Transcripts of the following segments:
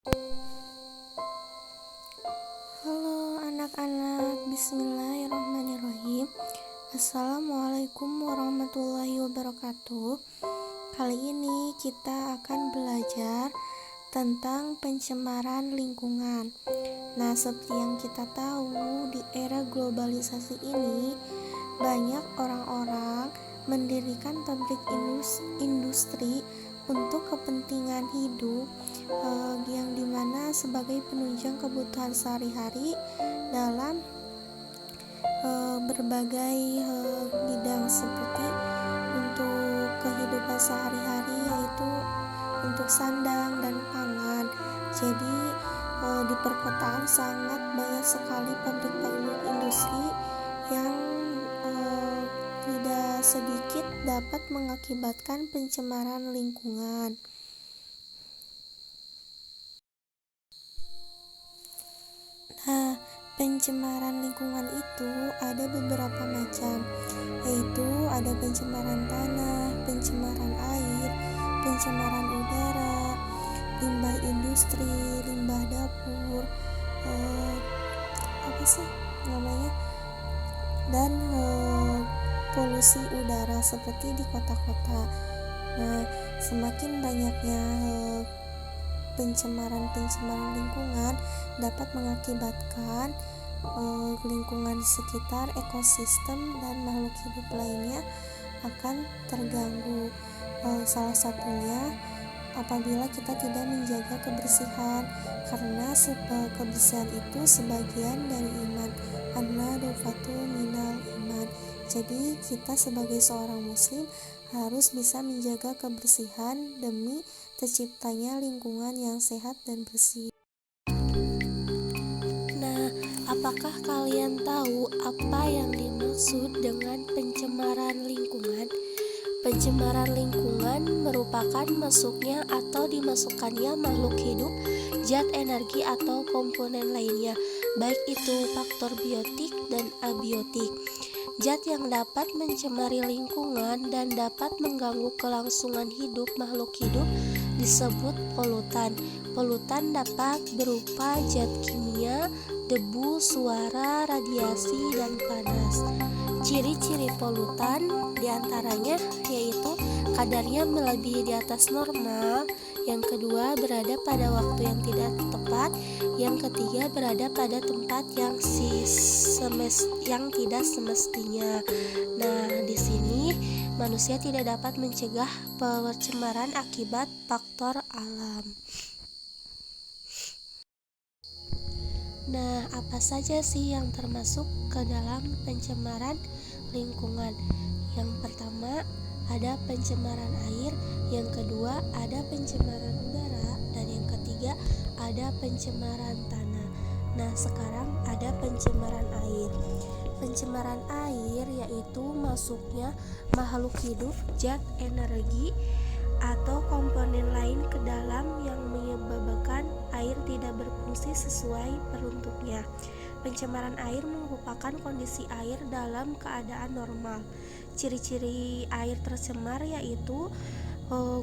Halo anak-anak, bismillahirrahmanirrahim. Assalamualaikum warahmatullahi wabarakatuh. Kali ini kita akan belajar tentang pencemaran lingkungan. Nah, seperti yang kita tahu, di era globalisasi ini banyak orang-orang mendirikan pabrik industri untuk kepentingan hidup, yang dimana sebagai penunjang kebutuhan sehari-hari dalam berbagai bidang, seperti untuk kehidupan sehari-hari, yaitu untuk sandang dan pangan. Jadi di perkotaan sangat banyak sekali pabrik-pabrik industri yang tidak sedikit dapat mengakibatkan pencemaran lingkungan. Nah, pencemaran lingkungan itu ada beberapa macam, yaitu ada pencemaran tanah, pencemaran air, pencemaran udara, limbah industri, limbah dapur, dan polusi udara seperti di kota-kota. Nah, semakin banyaknya pencemaran lingkungan dapat mengakibatkan lingkungan sekitar, ekosistem, dan makhluk hidup lainnya akan terganggu. Salah satunya apabila kita tidak menjaga kebersihan, karena kebersihan itu sebagian dari iman. An-nadhafatu minal iman. Jadi kita sebagai seorang muslim harus bisa menjaga kebersihan demi terciptanya lingkungan yang sehat dan bersih. Nah, apakah kalian tahu apa yang dimaksud dengan pencemaran lingkungan? Pencemaran lingkungan merupakan masuknya atau dimasukkannya makhluk hidup, zat energi atau komponen lainnya, baik itu faktor biotik dan abiotik. Zat yang dapat mencemari lingkungan dan dapat mengganggu kelangsungan hidup makhluk hidup disebut polutan. Polutan dapat berupa zat kimia, debu, suara, radiasi, dan panas. Ciri-ciri polutan diantaranya yaitu kadarnya melebihi di atas normal, yang kedua berada pada waktu yang tidak tepat, yang ketiga berada pada tempat yang tidak semestinya. Nah, di sini manusia tidak dapat mencegah pencemaran akibat faktor alam. Nah, apa saja sih yang termasuk ke dalam pencemaran lingkungan? Yang pertama ada pencemaran air, yang kedua ada pencemaran udara, dan yang ketiga ada pencemaran tanah. Nah, sekarang ada pencemaran air. Pencemaran air yaitu masuknya makhluk hidup, zat energi, atau komponen lain ke dalam yang menyebabkan air tidak berfungsi sesuai peruntuknya. Pencemaran air merupakan kondisi air dalam keadaan normal. Ciri-ciri air tercemar yaitu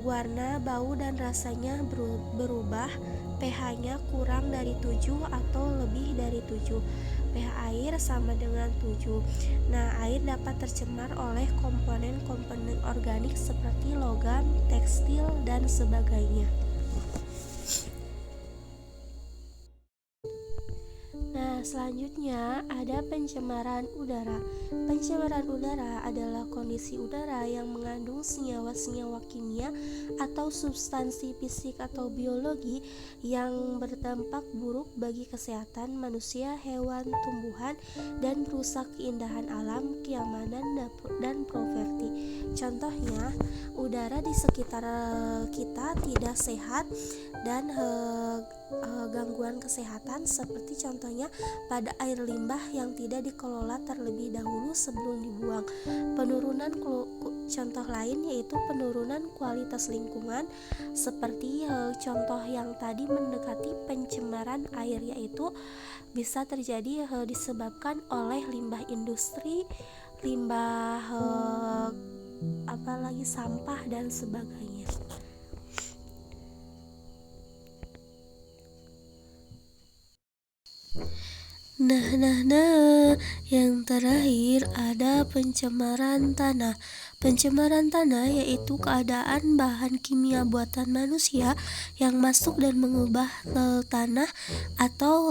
warna, bau, dan rasanya berubah, pH-nya kurang dari 7 atau lebih dari 7. pH air sama dengan 7. Nah, air dapat tercemar oleh komponen-komponen organik seperti logam, tekstil, dan sebagainya. Nah, selanjutnya ada pencemaran udara. Pencemaran udara adalah kondisi udara yang mengandung senyawa-senyawa kimia atau substansi fisik atau biologi yang berdampak buruk bagi kesehatan manusia, hewan, tumbuhan, dan merusak keindahan alam, kenyamanan, dan properti. Contohnya, udara di sekitar kita tidak sehat dan gangguan kesehatan, seperti contohnya pada air limbah yang tidak dikelola terlebih dahulu sebelum dibuang. Contoh lain yaitu penurunan kualitas lingkungan, seperti contoh yang tadi mendekati pencemaran air, yaitu bisa terjadi disebabkan oleh limbah industri, limbah sampah, dan sebagainya. Nah, yang terakhir ada pencemaran tanah. Pencemaran tanah yaitu keadaan bahan kimia buatan manusia yang masuk dan mengubah tanah atau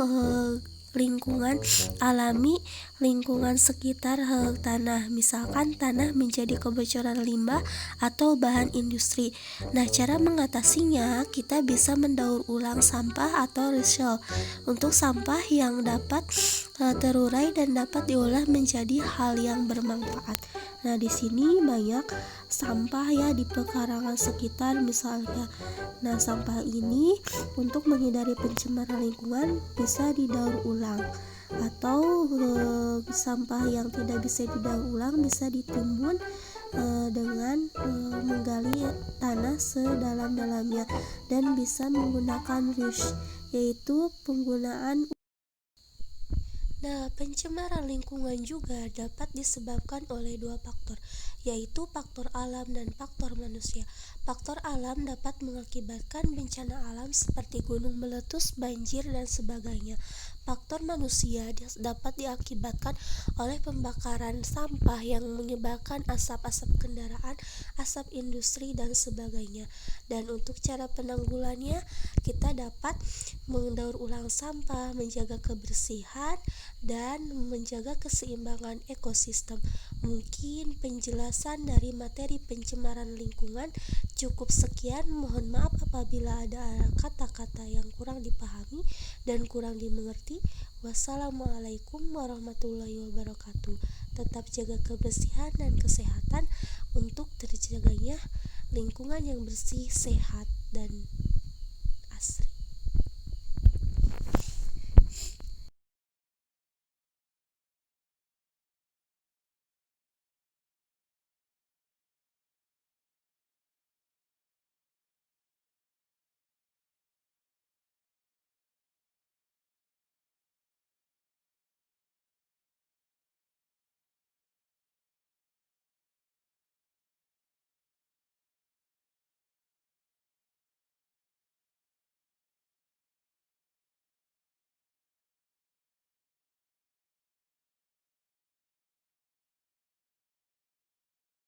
lingkungan alami, lingkungan sekitar tanah. Misalkan tanah menjadi kebocoran limbah atau bahan industri. Nah, cara mengatasinya kita bisa mendaur ulang sampah atau recycle untuk sampah yang dapat terurai dan dapat diolah menjadi hal yang bermanfaat. Nah, di sini banyak sampah ya di pekarangan sekitar misalnya. Nah, sampah ini untuk menghindari pencemaran lingkungan bisa didaur ulang atau sampah yang tidak bisa didaur ulang bisa ditimbun dengan menggali tanah sedalam-dalamnya dan bisa menggunakan reuse, yaitu penggunaan. Nah, pencemaran lingkungan juga dapat disebabkan oleh dua faktor, yaitu faktor alam dan faktor manusia. Faktor alam dapat mengakibatkan bencana alam seperti gunung meletus, banjir, dan sebagainya. Faktor manusia dapat diakibatkan oleh pembakaran sampah yang menyebabkan asap-asap kendaraan, asap industri, dan sebagainya. Dan untuk cara penanggulannya, kita dapat mendaur ulang sampah, menjaga kebersihan, dan menjaga keseimbangan ekosistem. Mungkin penjelasan dari materi pencemaran lingkungan cukup sekian. Mohon maaf apabila ada kata-kata yang kurang dipahami dan kurang dimengerti. Wassalamualaikum warahmatullahi wabarakatuh. Tetap jaga kebersihan dan kesehatan untuk terjaganya lingkungan yang bersih, sehat, dan